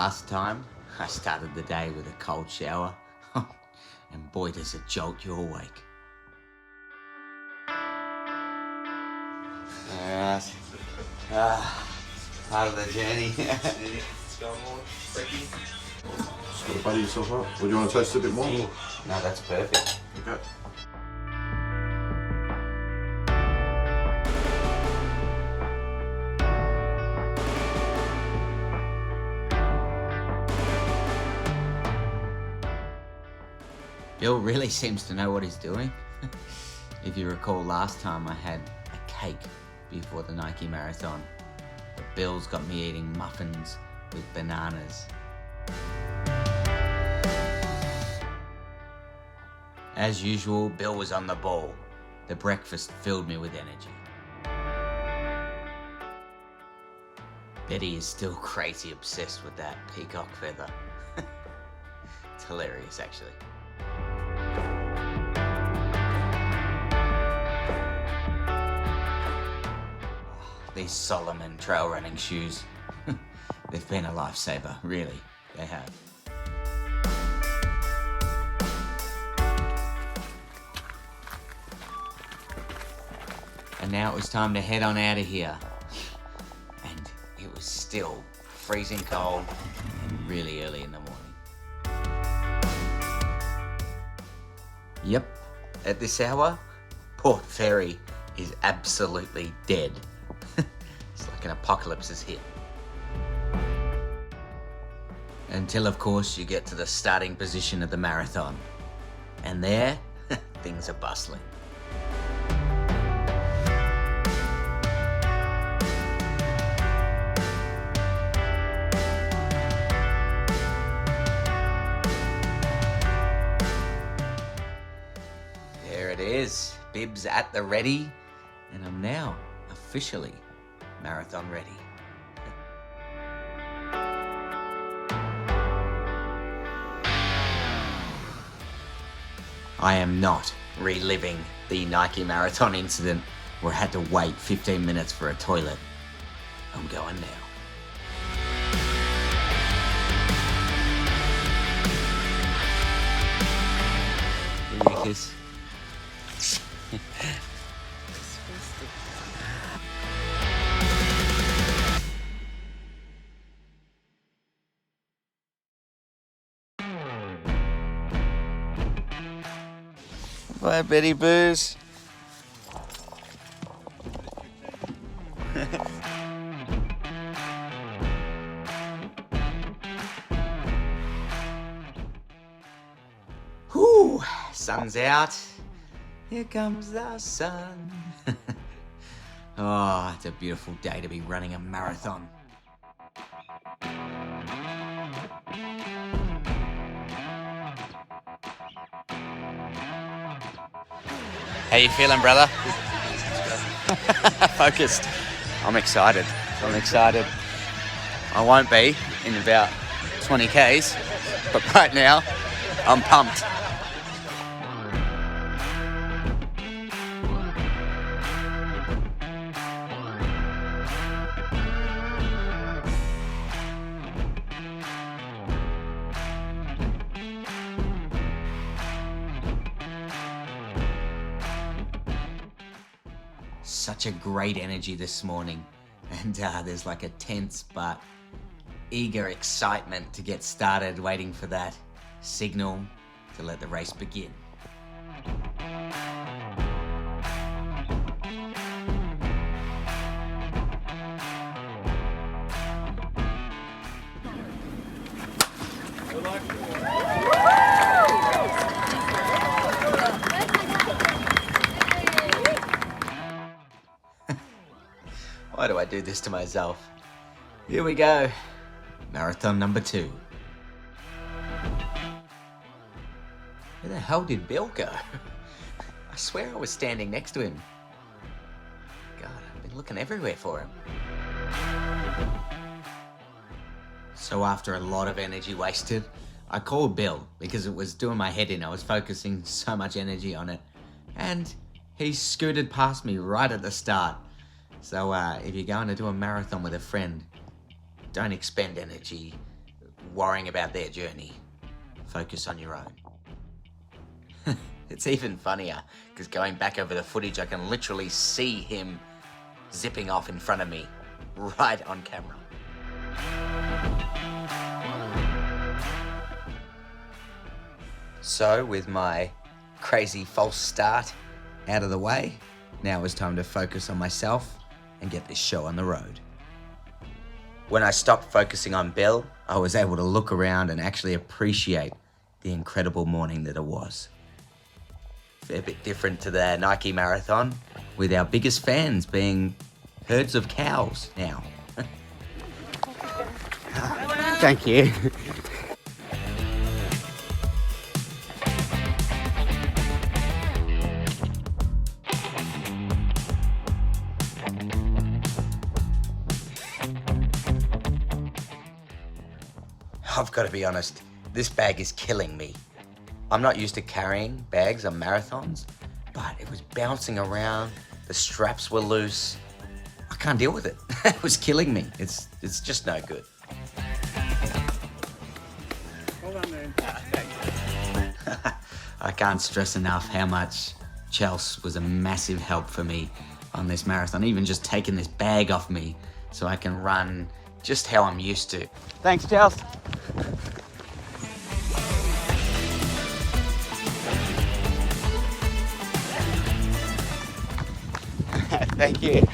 last time, I started the day with a cold shower, and boy does it jolt you awake. Alright, part of the journey. It's going more freaky. Just got to buddy yourself up. Or do you want to taste it a bit more? No, that's perfect. Okay. Bill really seems to know what he's doing. If you recall last time I had a cake before the Nike Marathon, but Bill's got me eating muffins with bananas. As usual, Bill was on the ball. The breakfast filled me with energy. Betty is still crazy obsessed with that peacock feather. It's hilarious, actually. These Solomon trail running shoes, they've been a lifesaver, really, they have. And now it was time to head on out of here. And it was still freezing cold and really early in the morning. Yep, at this hour, Port Fairy is absolutely dead. It's like an apocalypse has hit. Until, of course, you get to the starting position of the marathon. And there, things are bustling. There it is, bibs at the ready, and I'm now officially marathon ready. I am not reliving the Nike Marathon incident where I had to wait 15 minutes for a toilet. I'm going now. Give me a kiss. Bye, Betty Boos. Whew, sun's out. Here comes the sun. Oh, it's a beautiful day to be running a marathon. How you feeling, brother? Focused. I'm excited. I won't be in about 20 Ks, but right now, I'm pumped. Such a great energy this morning, and there's like a tense but eager excitement to get started, waiting for that signal to let the race begin. Why do I do this to myself? Here we go. Marathon number 2. Where the hell did Bill go? I swear I was standing next to him. God, I've been looking everywhere for him. So after a lot of energy wasted, I called Bill because it was doing my head in. I was focusing so much energy on it. And he scooted past me right at the start. So if you're going to do a marathon with a friend, don't expend energy worrying about their journey. Focus on your own. It's even funnier because going back over the footage, I can literally see him zipping off in front of me, right on camera. So with my crazy false start out of the way, now it's time to focus on myself and get this show on the road. When I stopped focusing on Bill, I was able to look around and actually appreciate the incredible morning that it was. A bit different to the Nike Marathon, with our biggest fans being herds of cows now. Thank you. I've got to be honest, this bag is killing me. I'm not used to carrying bags on marathons, but it was bouncing around, the straps were loose. I can't deal with it. It was killing me. It's just no good. Hold on, man. I can't stress enough how much Chelsea was a massive help for me on this marathon, even just taking this bag off me so I can run just how I'm used to. Thanks, Chelsea. Thank you.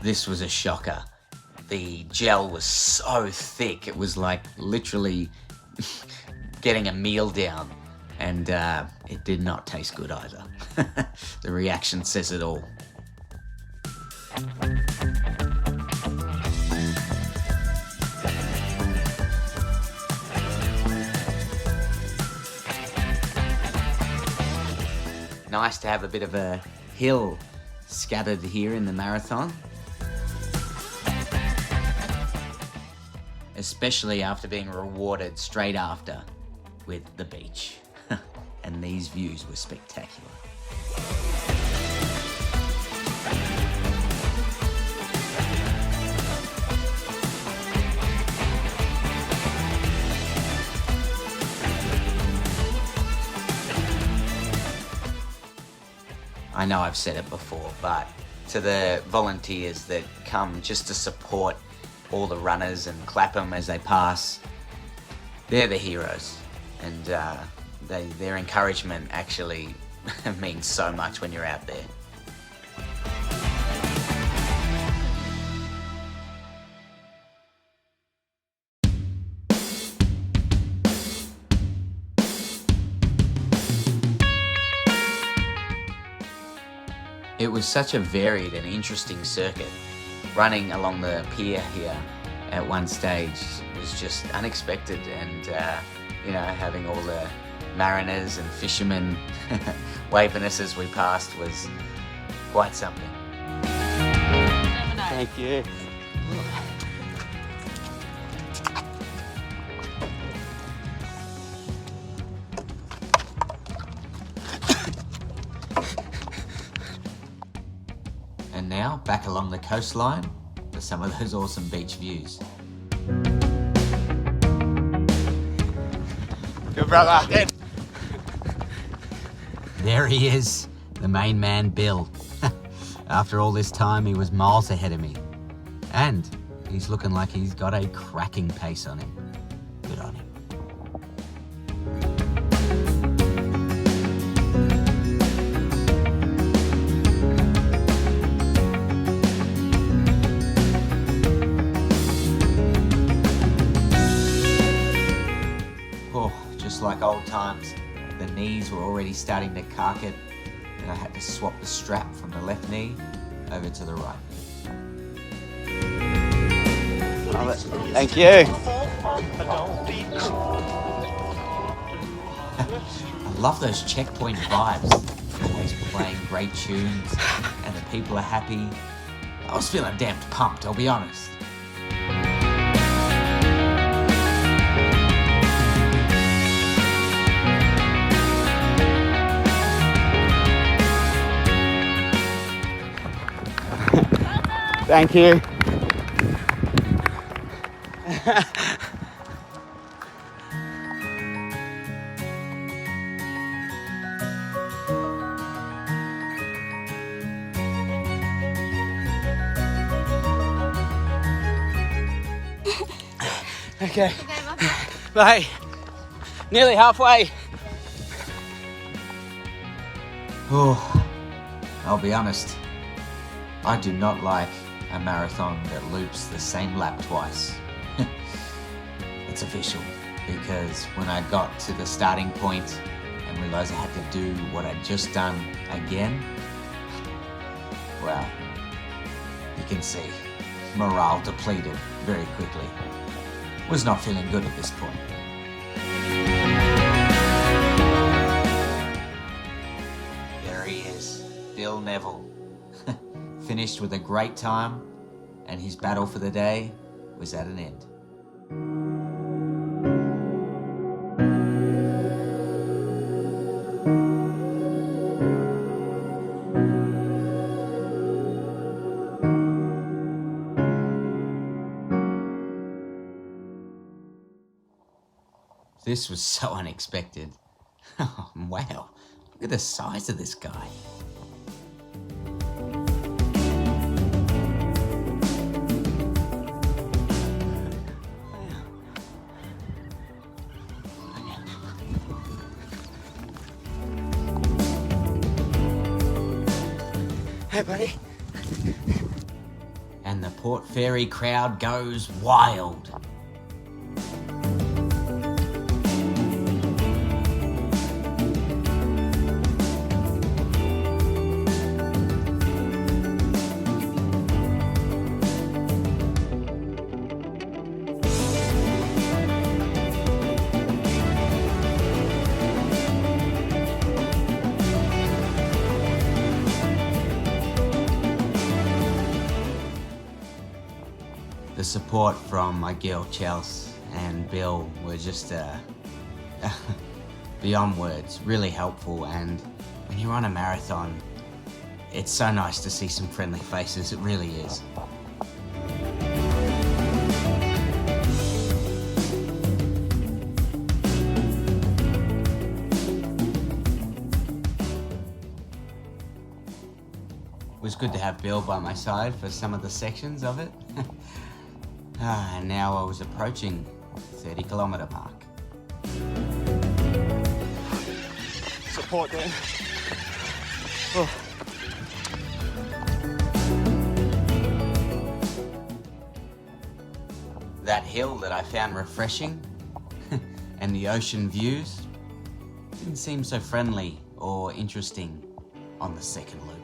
This was a shocker. The gel was so thick, it was like literally getting a meal down, and it did not taste good either. The reaction says it all. Nice to have a bit of a hill scattered here in the marathon. Especially after being rewarded straight after with the beach. And these views were spectacular. I know I've said it before, but to the volunteers that come just to support all the runners and clap them as they pass, they're the heroes. And their encouragement actually means so much when you're out there. It was such a varied and interesting circuit. Running along the pier here at one stage was just unexpected, and you know, having all the mariners and fishermen waving us as we passed was quite something. Thank you. And now, back along the coastline for some of those awesome beach views. Good brother. There he is, the main man, Bill. After all this time, he was miles ahead of me. And he's looking like he's got a cracking pace on him. Good on him. Just like old times, the knees were already starting to cark it, and I had to swap the strap from the left knee over to the right knee. Love it. Thank you. I love those checkpoint vibes. Always playing great tunes, and the people are happy. I was feeling damn pumped, I'll be honest. Thank you. Okay. Bye. Nearly halfway. Oh, I'll be honest. I do not like a marathon that loops the same lap twice. It's official, because when I got to the starting point and realized I had to do what I'd just done again, well, you can see morale depleted very quickly. Was not feeling good at this point. There he is, Bill Neville. Finished with a great time, and his battle for the day was at an end. This was so unexpected. Oh, wow, look at the size of this guy. Hey, buddy. And the Port Fairy crowd goes wild. The support from my girl Chelsea and Bill were just beyond words, really helpful. And when you're on a marathon, it's so nice to see some friendly faces, it really is. It was good to have Bill by my side for some of the sections of it. And now I was approaching the 30-kilometre mark. Support then. Oh. That hill that I found refreshing and the ocean views didn't seem so friendly or interesting on the second loop.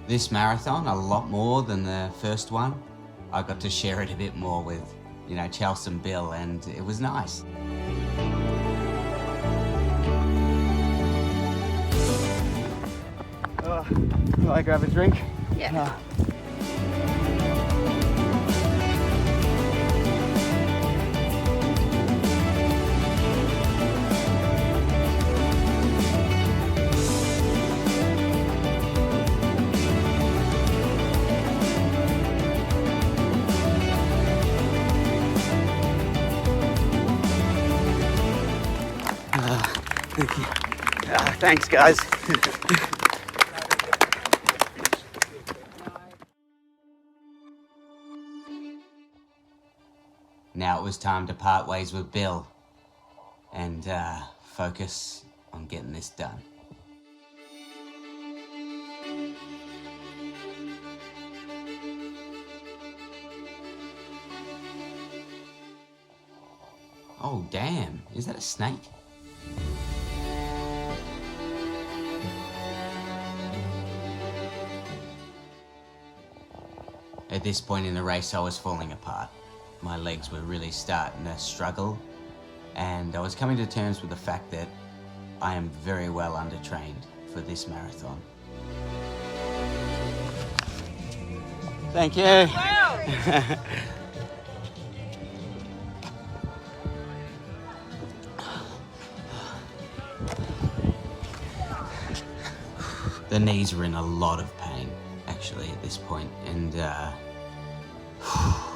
This marathon, a lot more than the first one. I got to share it a bit more with, Chelsea and Bill, and it was nice. Will I grab a drink? Yeah. Thank you. Thanks, guys. Now it was time to part ways with Bill and focus on getting this done. Oh damn, is that a snake? At this point in the race, I was falling apart. My legs were really starting to struggle, and I was coming to terms with the fact that I am very well undertrained for this marathon. Thank you. The knees are in a lot of pain, actually, at this point, and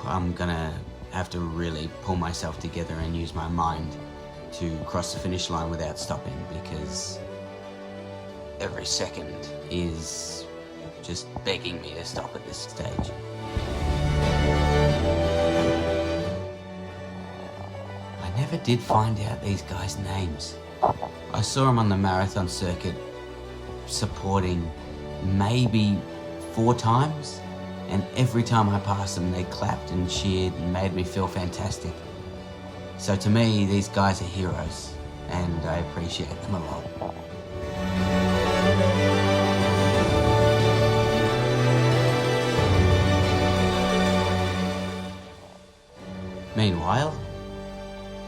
I'm gonna have to really pull myself together and use my mind to cross the finish line without stopping, because every second is just begging me to stop at this stage. I never did find out these guys' names. I saw them on the marathon circuit supporting maybe 4 times, and every time I passed them they clapped and cheered and made me feel fantastic. So to me, these guys are heroes, and I appreciate them a lot. Meanwhile,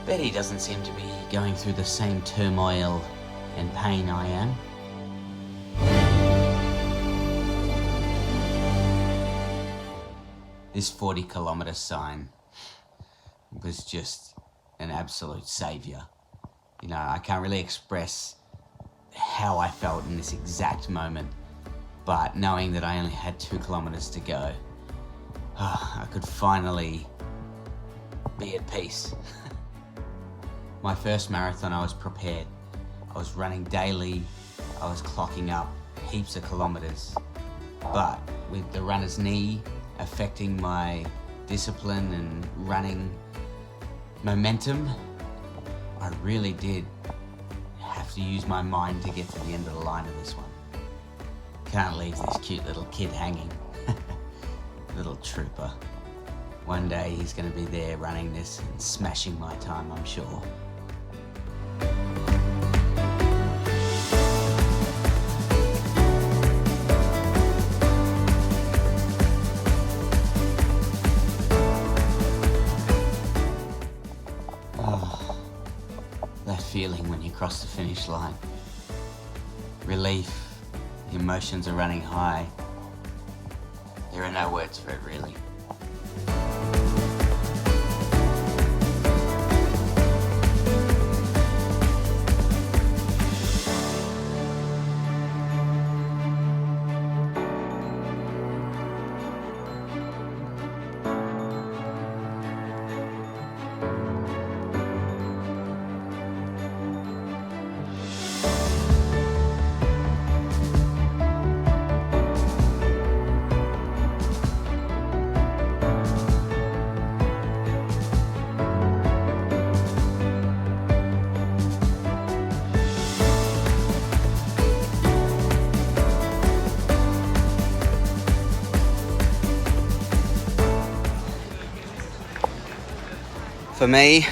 Betty doesn't seem to be going through the same turmoil and pain I am. This 40-kilometer sign was just an absolute savior. You know, I can't really express how I felt in this exact moment, but knowing that I only had 2 kilometers to go, I could finally be at peace. My first marathon, I was prepared. I was running daily, I was clocking up heaps of kilometers, but with the runner's knee affecting my discipline and running momentum, I really did have to use my mind to get to the end of the line of this one. Can't leave this cute little kid hanging. Little trooper. One day he's going to be there running this and smashing my time, I'm sure. Feeling when you cross the finish line. Relief, the emotions are running high. There are no words for it, really. For me,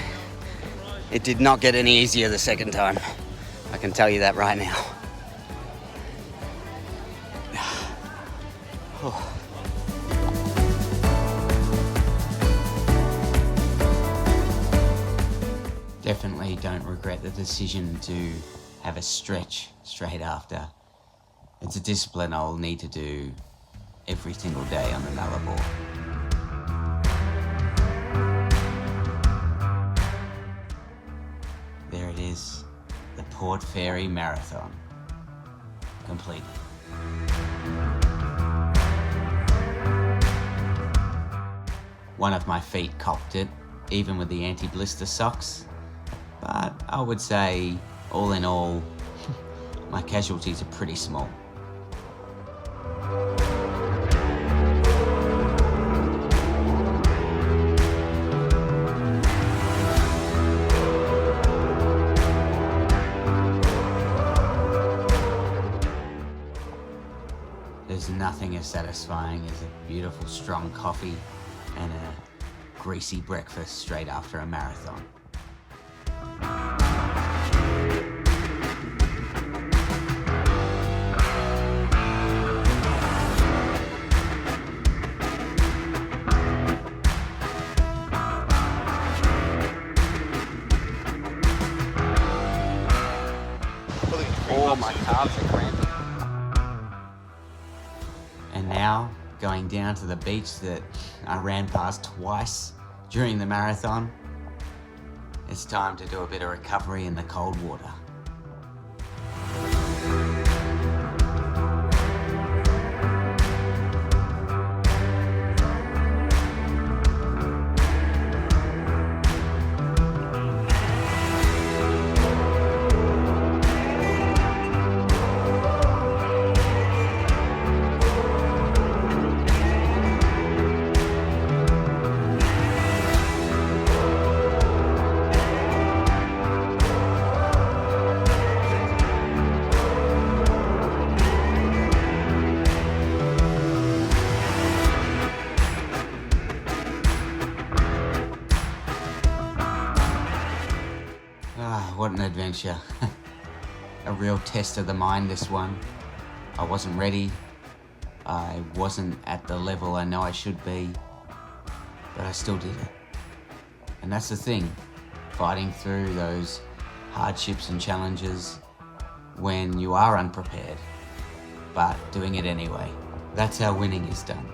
it did not get any easier the second time. I can tell you that right now. Definitely don't regret the decision to have a stretch straight after. It's a discipline I'll need to do every single day on the Nullarbor. There it is, the Port Fairy Marathon, completed. One of my feet copped it, even with the anti-blister socks, but I would say, all in all, my casualties are pretty small. There's nothing as satisfying as a beautiful strong coffee and a greasy breakfast straight after a marathon. Oh, my calves are cramping. And now going down to the beach that I ran past twice during the marathon. It's time to do a bit of recovery in the cold water. What an adventure. A real test of the mind, this one. I wasn't ready. I wasn't at the level I know I should be, but I still did it. And that's the thing, fighting through those hardships and challenges when you are unprepared, but doing it anyway. That's how winning is done.